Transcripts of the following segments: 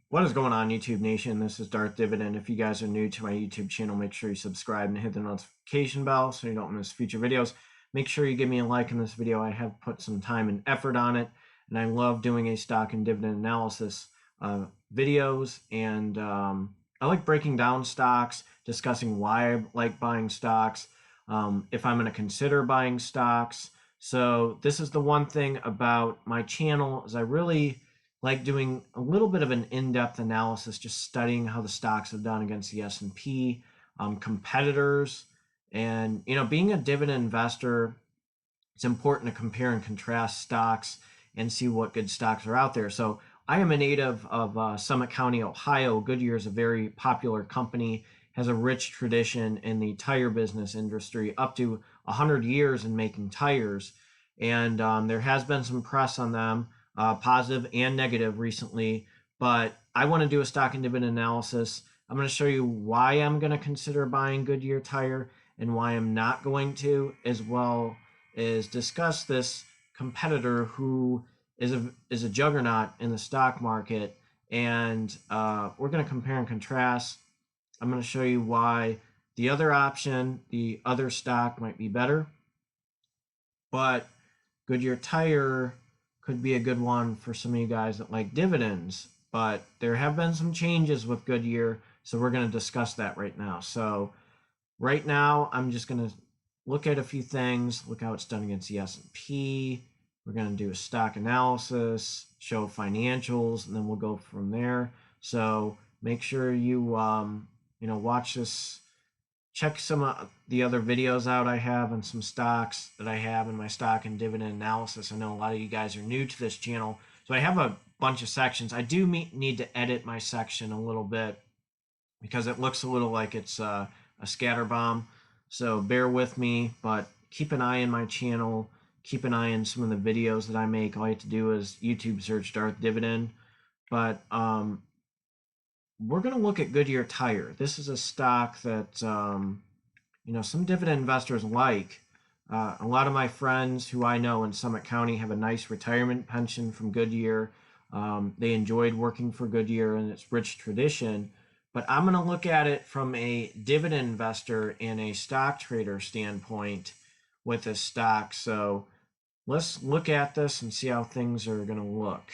What is going on, YouTube Nation? This is Darth Dividend. If you guys are new to my YouTube channel, make sure you subscribe and hit the notification bell so you don't miss future videos. Make sure you give me a like in this video. I have put some time and effort on it, and I love doing a stock and dividend analysis videos. And I like breaking down stocks, discussing why I like buying stocks, if I'm going to consider buying stocks. So this is the one thing about my channel is I really like doing a little bit of an in-depth analysis, just studying how the stocks have done against the S&P, competitors, and being a dividend investor, it's important to compare and contrast stocks and see what good stocks are out there. So I am a native of Summit County, Ohio. Goodyear is a very popular company, has a rich tradition in the tire business industry, up to 100 years in making tires. And there has been some press on them, positive and negative recently, but I want to do a stock and dividend analysis. I'm going to show you why I'm going to consider buying Goodyear tire and why I'm not going to, as well as discuss this competitor who is a juggernaut in the stock market. And we're going to compare and contrast. I'm going to show you why the other option, the other stock, might be better, but Goodyear tire could be a good one for some of you guys that like dividends. But there have been some changes with Goodyear, so we're going to discuss that right now. So right now, I'm just going to look at a few things, look how it's done against the S&P. We're going to do a stock analysis, show financials, and then we'll go from there. So make sure you watch this. Check some of the other videos out I have on some stocks that I have in my stock and dividend analysis. I know a lot of you guys are new to this channel, so I have a bunch of sections. I do need to edit my section a little bit because it looks a little like it's a scatter bomb. So bear with me, but keep an eye on my channel. Keep an eye on some of the videos that I make. All you have to do is YouTube search Darth Dividend. But we're going to look at Goodyear tire. This is a stock that some dividend investors like. A lot of my friends who I know in Summit County have a nice retirement pension from Goodyear. They enjoyed working for Goodyear and its rich tradition. But I'm going to look at it from a dividend investor and a stock trader standpoint with this stock. So let's look at this and see how things are going to look.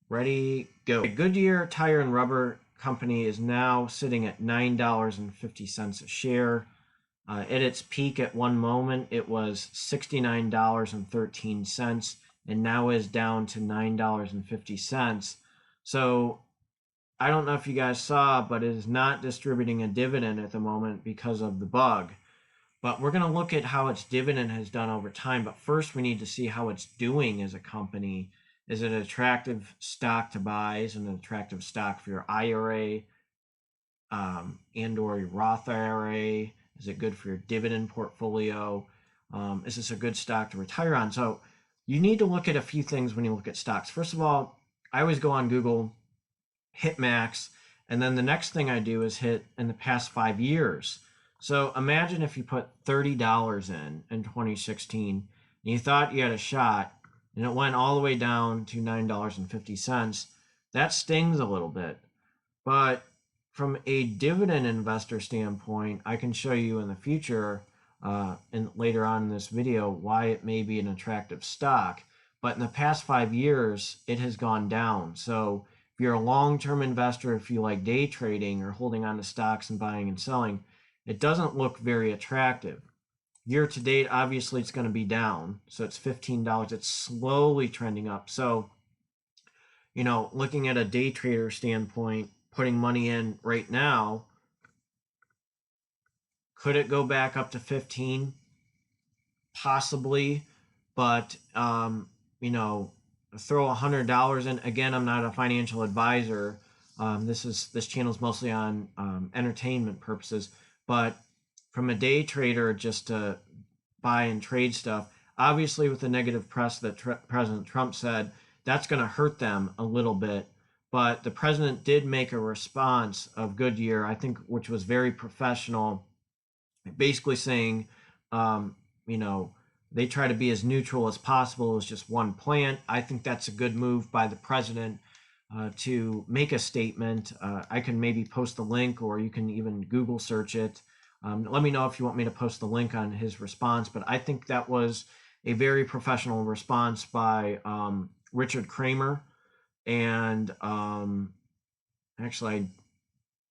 Ready, go. Goodyear Tire and Rubber Company is now sitting at $9.50 a share. At its peak at one moment, it was $69.13 and now is down to $9.50. So I don't know if you guys saw, but it is not distributing a dividend at the moment because of the bug. But we're going to look at how its dividend has done over time. But first, we need to see how it's doing as a company. Is it an attractive stock to buy? Is it an attractive stock for your IRA and or your Roth IRA? Is it good for your dividend portfolio? Is this a good stock to retire on? So you need to look at a few things when you look at stocks. First of all, I always go on Google, hit max, and then the next thing I do is hit in the past 5 years. So imagine if you put $30 in 2016 and you thought you had a shot and it went all the way down to $9.50. That stings a little bit. But from a dividend investor standpoint, I can show you in the future and later on in this video why it may be an attractive stock. But in the past 5 years, it has gone down. So if you're a long-term investor, if you like day trading or holding on to stocks and buying and selling, it doesn't look very attractive. Year to date, obviously, it's going to be down. So it's $15. It's slowly trending up. So, looking at a day trader standpoint, putting money in right now, could it go back up to 15? Possibly. But, throw $100 in. Again, I'm not a financial advisor. This channel is mostly on entertainment purposes. But from a day trader, just to buy and trade stuff, obviously with the negative press that President Trump said, that's going to hurt them a little bit. But the president did make a response of Goodyear, I think, which was very professional, basically saying, they try to be as neutral as possible. It was just one plant. I think that's a good move by the president. to make a statement. I can maybe post the link, or you can even Google search it. Let me know if you want me to post the link on his response, but I think that was a very professional response by Richard Kramer. And actually, I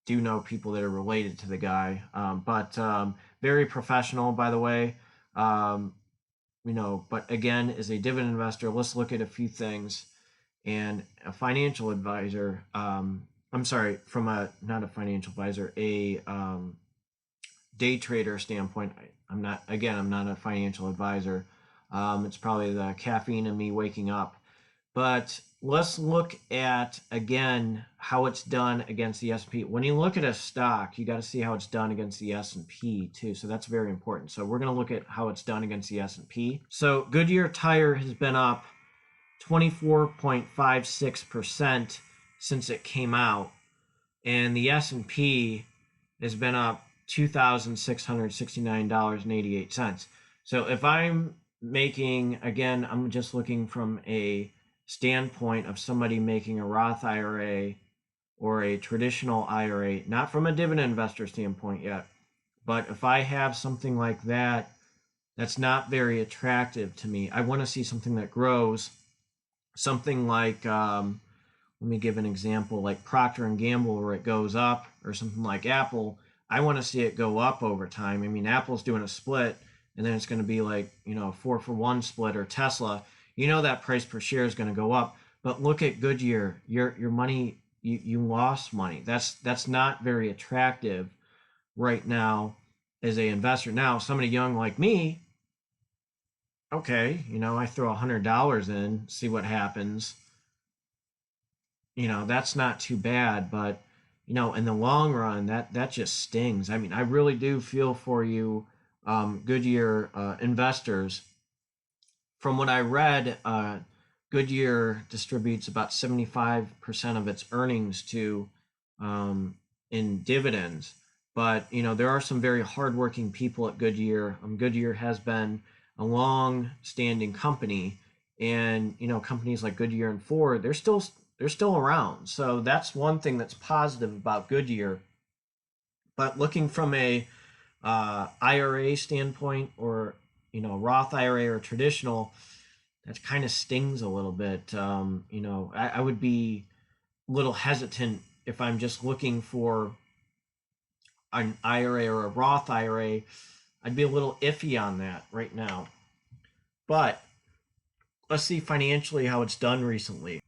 do know people that are related to the guy, but very professional, by the way. But again, as a dividend investor, let's look at a few things. And a financial advisor, I'm sorry, from not a financial advisor, a day trader standpoint, I'm not a financial advisor. It's probably the caffeine in me waking up. But let's look at, again, how it's done against the S&P. When you look at a stock, you got to see how it's done against the S&P too. So that's very important. So we're going to look at how it's done against the S&P. So Goodyear Tire has been up 24.56% since it came out, and the S&P has been up $2,669.88. So if I'm making, again, I'm just looking from a standpoint of somebody making a Roth IRA or a traditional IRA, not from a dividend investor standpoint yet, but if I have something like that, that's not very attractive to me. I want to see something that grows, something like, let me give an example, like Procter & Gamble, where it goes up, or something like Apple. I want to see it go up over time. I mean, Apple's doing a split, and then it's going to be like, 4-for-1 split, or Tesla. That price per share is going to go up. But look at Goodyear. Your money, you lost money. That's not very attractive right now as a investor. Now, somebody young like me, okay, I throw $100 in, see what happens. That's not too bad, but in the long run, that just stings. I mean, I really do feel for you, Goodyear investors. From what I read, Goodyear distributes about 75% of its earnings to in dividends. But there are some very hardworking people at Goodyear. Goodyear has been a long-standing company, and companies like Goodyear and Ford, they're still around. So that's one thing that's positive about Goodyear. But looking from a IRA standpoint, or Roth IRA or traditional, that kind of stings a little bit. I would be a little hesitant if I'm just looking for an IRA or a Roth IRA. I'd be a little iffy on that right now. But let's see financially how it's done recently.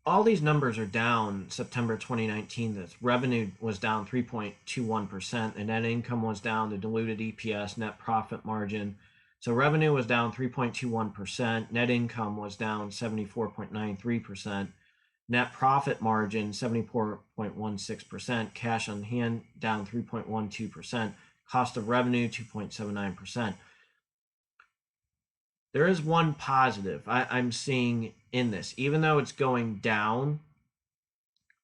All these numbers are down. September 2019, the revenue was down 3.21%. The net income was down. The diluted EPS, net profit margin. So revenue was down 3.21%. Net income was down 74.93%. Net profit margin 74.16%. Cash on hand down 3.12%. Cost of revenue 2.79%. There is one positive I'm seeing in this. Even though it's going down,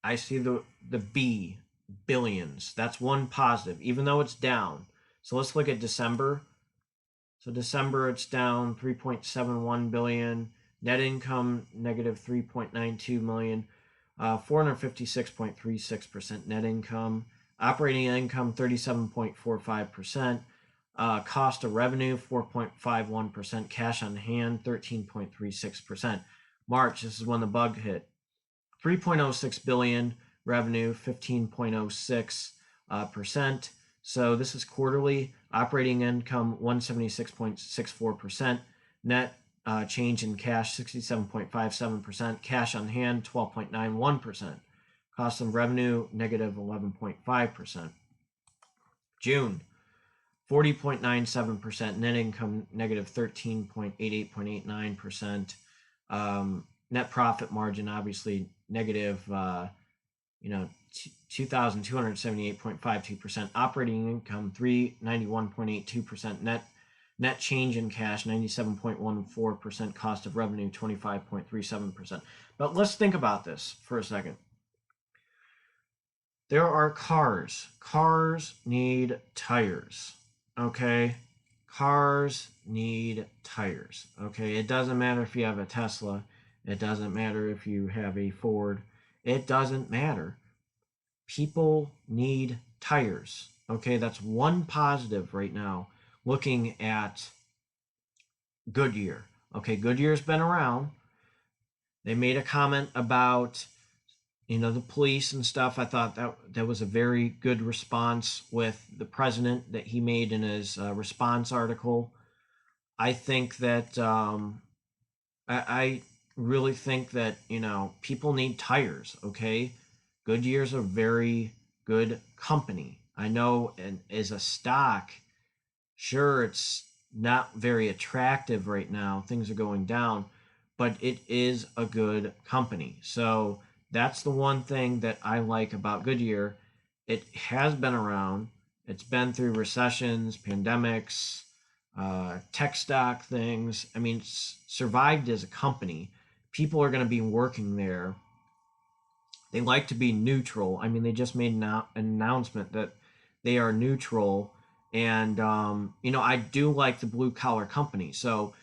I see the B, billions. That's one positive, even though it's down. So let's look at December. So December, it's down 3.71 billion. Net income negative 3.92 million. 456.36% net income. Operating income 37.45%. Cost of revenue 4.51%. Cash on hand 13.36%. March, this is when the bug hit. 3.06 billion revenue, 15.06%. So this is quarterly. Operating income 176.64%. Net change in cash 67.57%. Cash on hand 12.91%. Cost of revenue negative 11.5%. June 40.97%. Net income negative 13.88.89%. Net profit margin obviously negative 2,278.52%. Operating income 391.82%. Net change in cash 97.14%. Cost of revenue 25.37%. But let's think about this for a second. There are cars. Cars need tires. Okay? Cars need tires. Okay? It doesn't matter if you have a Tesla. It doesn't matter if you have a Ford. It doesn't matter. People need tires. Okay, that's one positive right now looking at Goodyear. Okay, Goodyear's been around. They made a comment about, the police and stuff. I thought that was a very good response with the president that he made in his response article. I think that I really think that people need tires. Okay, Goodyear's a very good company. I know, and as a stock, sure, it's not very attractive right now. Things are going down, but it is a good company. So that's the one thing that I like about Goodyear. It has been around. It's been through recessions, pandemics, tech stock things. I mean, it's survived as a company. People are going to be working there. They like to be neutral. I mean, they just made an announcement that they are neutral. And, I do like the blue collar company. So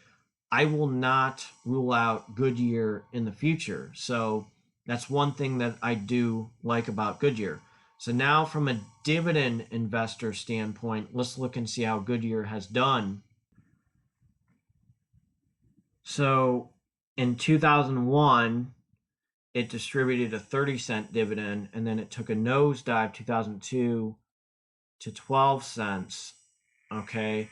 I will not rule out Goodyear in the future. So that's one thing that I do like about Goodyear. So now from a dividend investor standpoint, let's look and see how Goodyear has done. So in 2001, it distributed a 30-cent dividend, and then it took a nosedive 2002 to 12 cents. Okay.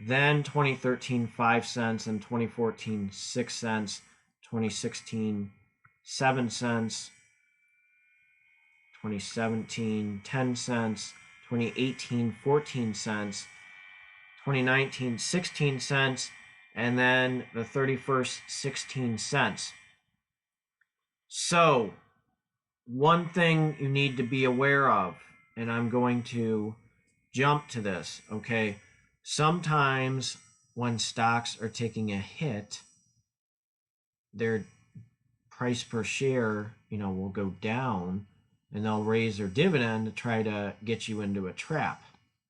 Then 2013, 5 cents, and 2014, 6 cents, 2016, 7 cents, 2017, 10 cents, 2018, 14 cents, 2019, 16 cents, and then the 31st, 16 cents. So, one thing you need to be aware of, and I'm going to jump to this, okay? Sometimes when stocks are taking a hit, their price per share, will go down, and they'll raise their dividend to try to get you into a trap,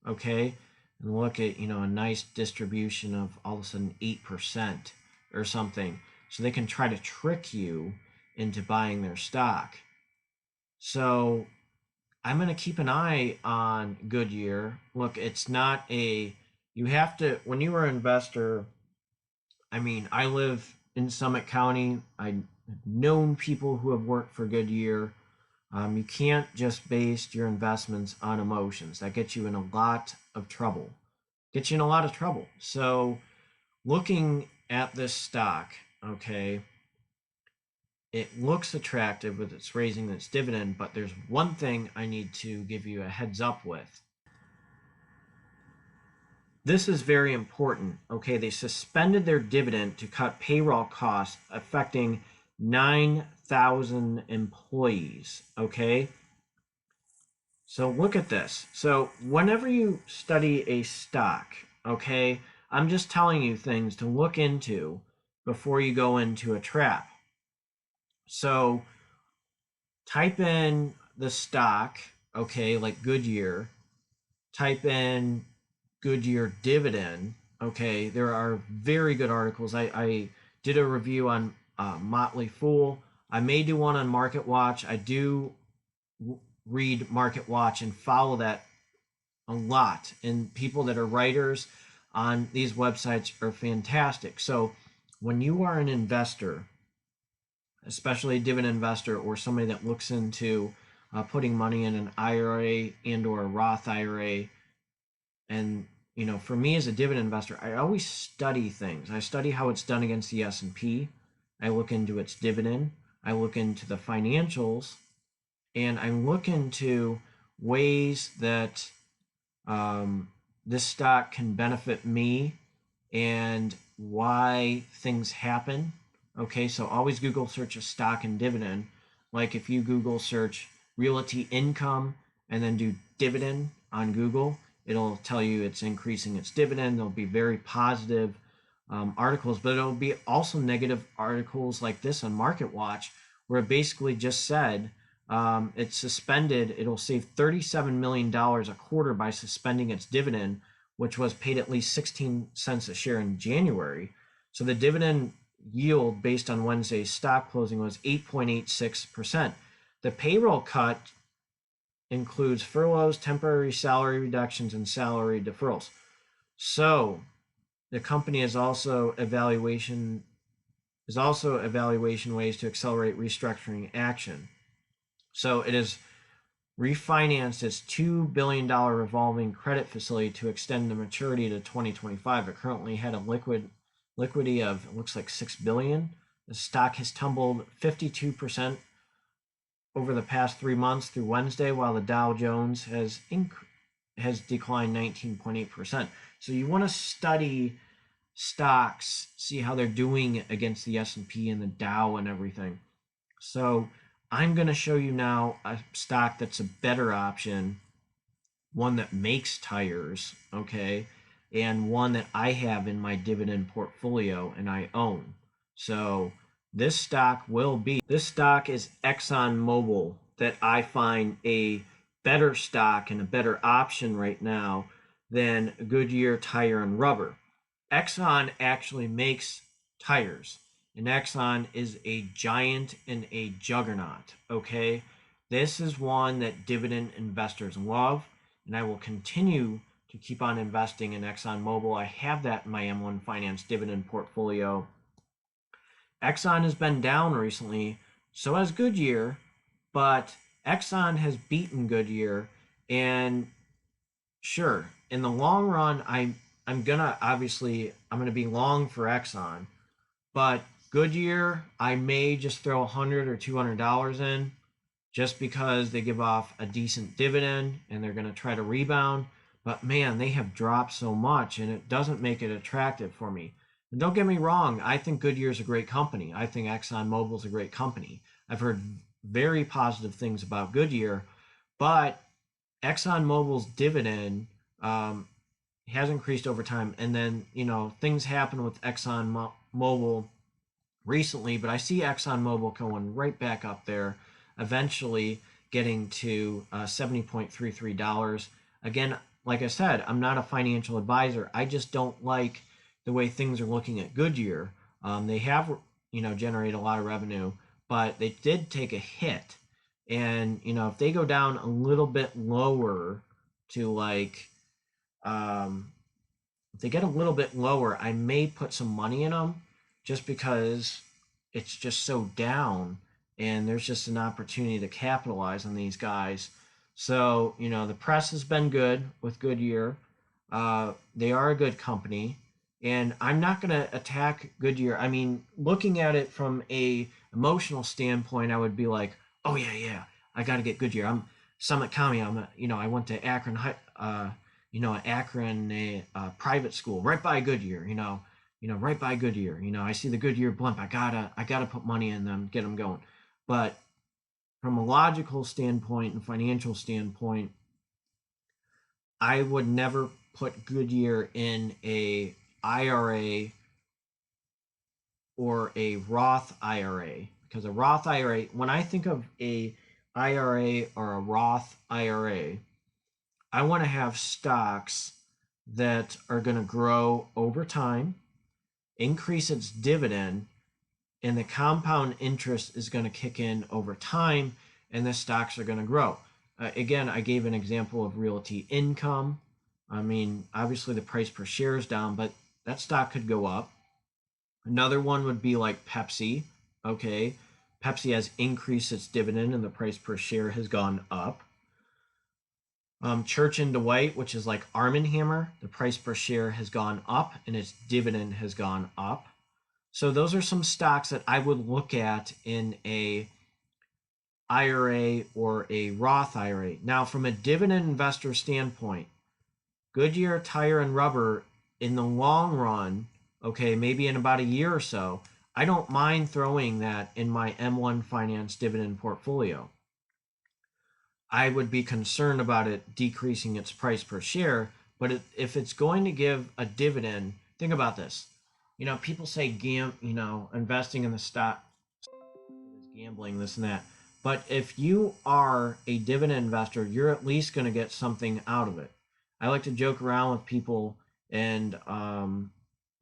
okay? And look at, a nice distribution of all of a sudden 8% or something. So they can try to trick you into buying their stock. So I'm going to keep an eye on Goodyear. Look, it's not you have to, when you are an investor, I mean, I live in Summit County. I've known people who have worked for Goodyear. You can't just base your investments on emotions. That gets you in a lot of trouble. So looking at this stock, okay, it looks attractive with its raising its dividend, but there's one thing I need to give you a heads up with. This is very important. Okay, they suspended their dividend to cut payroll costs affecting 9,000 employees. Okay, so look at this. So whenever you study a stock, okay, I'm just telling you things to look into before you go into a trap. So type in the stock, okay, like Goodyear, type in Goodyear dividend. Okay, there are very good articles. I did a review on Motley Fool. I may do one on Market Watch. I do read Market Watch and follow that a lot. And people that are writers on these websites are fantastic. So when you are an investor, especially a dividend investor or somebody that looks into putting money in an IRA and or a Roth IRA, and for me as a dividend investor, I always study things. I study how it's done against the S&P. I look into its dividend. I look into the financials, and I look into ways that this stock can benefit me and why things happen. Okay, so always Google search a stock and dividend. Like if you Google search realty income and then do dividend on Google, it'll tell you it's increasing its dividend. There'll be very positive articles, but it'll be also negative articles like this on Market Watch, where it basically just said it's suspended. It'll save $37 million a quarter by suspending its dividend, which was paid at least 16 cents a share in January. So the dividend yield based on Wednesday's stock closing was 8.86%. The payroll cut includes furloughs, temporary salary reductions, and salary deferrals. So the company is also evaluation ways to accelerate restructuring action. So it has refinanced its $2 billion revolving credit facility to extend the maturity to 2025. It currently had a liquidity of, it looks like $6 billion. The stock has tumbled 52% over the past 3 months through Wednesday, while the Dow Jones has declined 19.8%. So you want to study stocks, see how they're doing against the S&P and the Dow and everything. So I'm going to show you now a stock that's a better option, one that makes tires, okay, and one that I have in my dividend portfolio and I own. So this stock is Exxon Mobil, that I find a better stock and a better option right now than Goodyear Tire and Rubber. Exxon actually makes tires, and Exxon is a giant and a juggernaut, okay? This is one that dividend investors love, and I will continue to keep on investing in Exxon Mobil. I have that in my M1 Finance dividend portfolio. Exxon has been down recently, so has Goodyear, but Exxon has beaten Goodyear, and sure, in the long run, I'm gonna be long for Exxon, but Goodyear, I may just throw $100 or $200 in, just because they give off a decent dividend and they're gonna try to rebound. But man, they have dropped so much, and it doesn't make it attractive for me. And don't get me wrong, I think Goodyear is a great company. I think Exxon Mobil is a great company. I've heard very positive things about Goodyear, but Exxon Mobil's dividend has increased over time. And then, things happen with Exxon Mobil recently, but I see Exxon Mobil going right back up there, eventually getting to $70.33. Again, like I said, I'm not a financial advisor. I just don't like the way things are looking at Goodyear. They have, generated a lot of revenue, but they did take a hit. And, if they go down a little bit lower to if they get a little bit lower, I may put some money in them, just because it's just so down and there's just an opportunity to capitalize on these guys. So, the press has been good with Goodyear. They are a good company, and I'm not going to attack Goodyear. I mean, looking at it from a emotional standpoint, I would be like, oh yeah, I got to get Goodyear. I'm Summit County. I went to Akron Akron private school right by Goodyear. Right by Goodyear. I see the Goodyear blimp. I gotta put money in them, get them going. But from a logical standpoint and financial standpoint, I would never put Goodyear in a IRA or a Roth IRA, because a Roth IRA, when I think of a IRA or a Roth IRA, I want to have stocks that are going to grow over time, increase its dividend, and the compound interest is going to kick in over time, and the stocks are going to grow. Again, I gave an example of Realty Income. I mean, obviously the price per share is down, but that stock could go up. Another one would be like Pepsi. Okay, Pepsi has increased its dividend and the price per share has gone up. Church and Dwight, which is like Arm & Hammer, the price per share has gone up and its dividend has gone up. So those are some stocks that I would look at in a IRA or a Roth IRA. Now, from a dividend investor standpoint, Goodyear Tire and Rubber, in the long run, okay, maybe in about a year or so, I don't mind throwing that in my M1 Finance dividend portfolio. I would be concerned about it decreasing its price per share, but if it's going to give a dividend, think about this. People say investing in the stock is gambling, this and that. But if you are a dividend investor, you're at least going to get something out of it. I like to joke around with people and,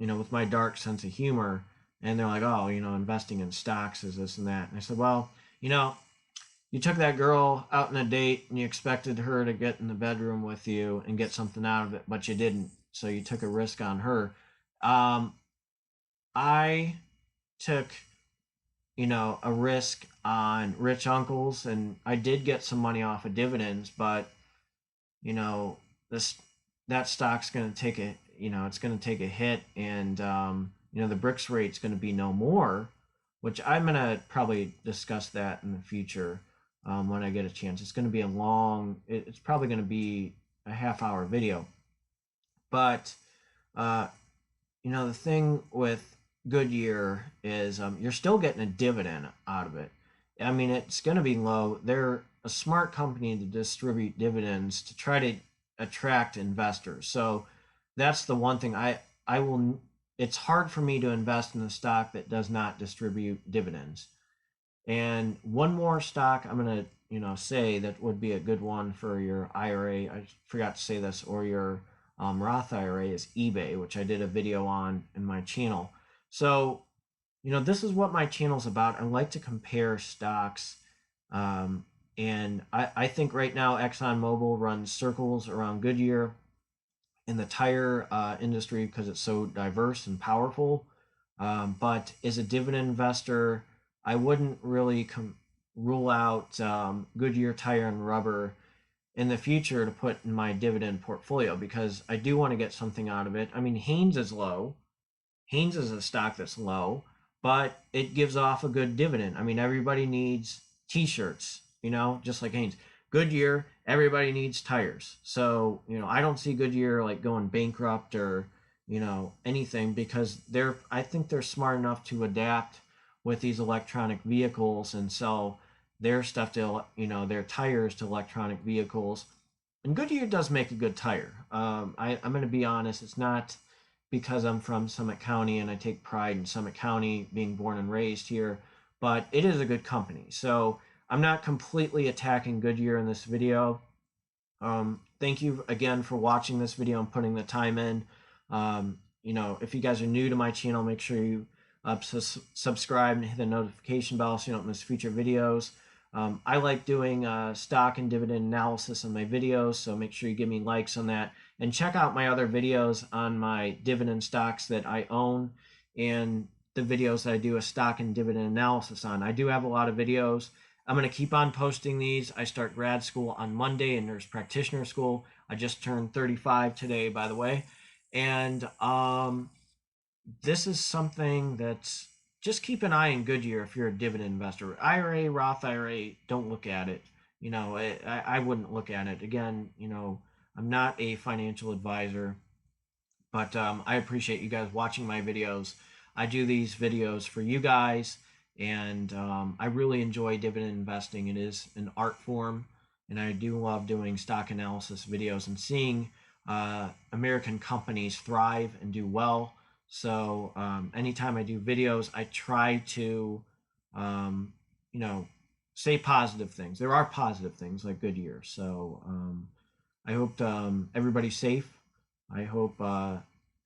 with my dark sense of humor, and they're like, oh, investing in stocks is this and that. And I said, well, you took that girl out on a date and you expected her to get in the bedroom with you and get something out of it, but you didn't. So you took a risk on her. Um, I took, a risk on rich uncles, and I did get some money off of dividends, but this that stock's going to take it's going to take a hit, and the BRICS rate's going to be no more, which I'm going to probably discuss that in the future when I get a chance. It's going to be it's probably going to be a half-hour video, but uh, the thing with Goodyear is you're still getting a dividend out of it. I mean, it's going to be low. They're a smart company to distribute dividends to try to attract investors. So that's the one thing I will. It's hard for me to invest in a stock that does not distribute dividends. And one more stock I'm going to say that would be a good one for your IRA. I forgot to say this, or your Roth IRA, is eBay, which I did a video on in my channel. So this is what my channel's about. I like to compare stocks. And I think right now Exxon Mobil runs circles around Goodyear in the tire industry because it's so diverse and powerful. But as a dividend investor, I wouldn't really rule out Goodyear tire and rubber in the future to put in my dividend portfolio, because I do want to get something out of it. I mean, Haynes is low. Haynes is a stock that's low, but it gives off a good dividend. I mean, everybody needs t-shirts, just like Haynes. Goodyear, everybody needs tires. So, I don't see Goodyear like going bankrupt or, anything, because I think they're smart enough to adapt with these electronic vehicles and sell their stuff to, their tires to electronic vehicles. And Goodyear does make a good tire. I'm going to be honest, it's not because I'm from Summit County and I take pride in Summit County, being born and raised here, but it is a good company. So I'm not completely attacking Goodyear in this video. Thank you again for watching this video and putting the time in. If you guys are new to my channel, make sure you subscribe and hit the notification bell so you don't miss future videos. I like doing stock and dividend analysis on my videos, so make sure you give me likes on that. And check out my other videos on my dividend stocks that I own and the videos that I do a stock and dividend analysis on. I do have a lot of videos. I'm going to keep on posting these. I start grad school on Monday in nurse practitioner school. I just turned 35 today, by the way. And this is something that's, just keep an eye on Goodyear if you're a dividend investor. IRA, Roth IRA, don't look at it. I wouldn't look at it. Again, I'm not a financial advisor, but I appreciate you guys watching my videos. I do these videos for you guys, and I really enjoy dividend investing. It is an art form, and I do love doing stock analysis videos and seeing American companies thrive and do well. So anytime I do videos, I try to, say positive things. There are positive things like Goodyear. So I hope everybody's safe. I hope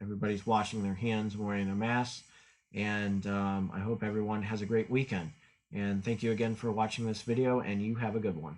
everybody's washing their hands and wearing their masks. And I hope everyone has a great weekend. And thank you again for watching this video, and you have a good one.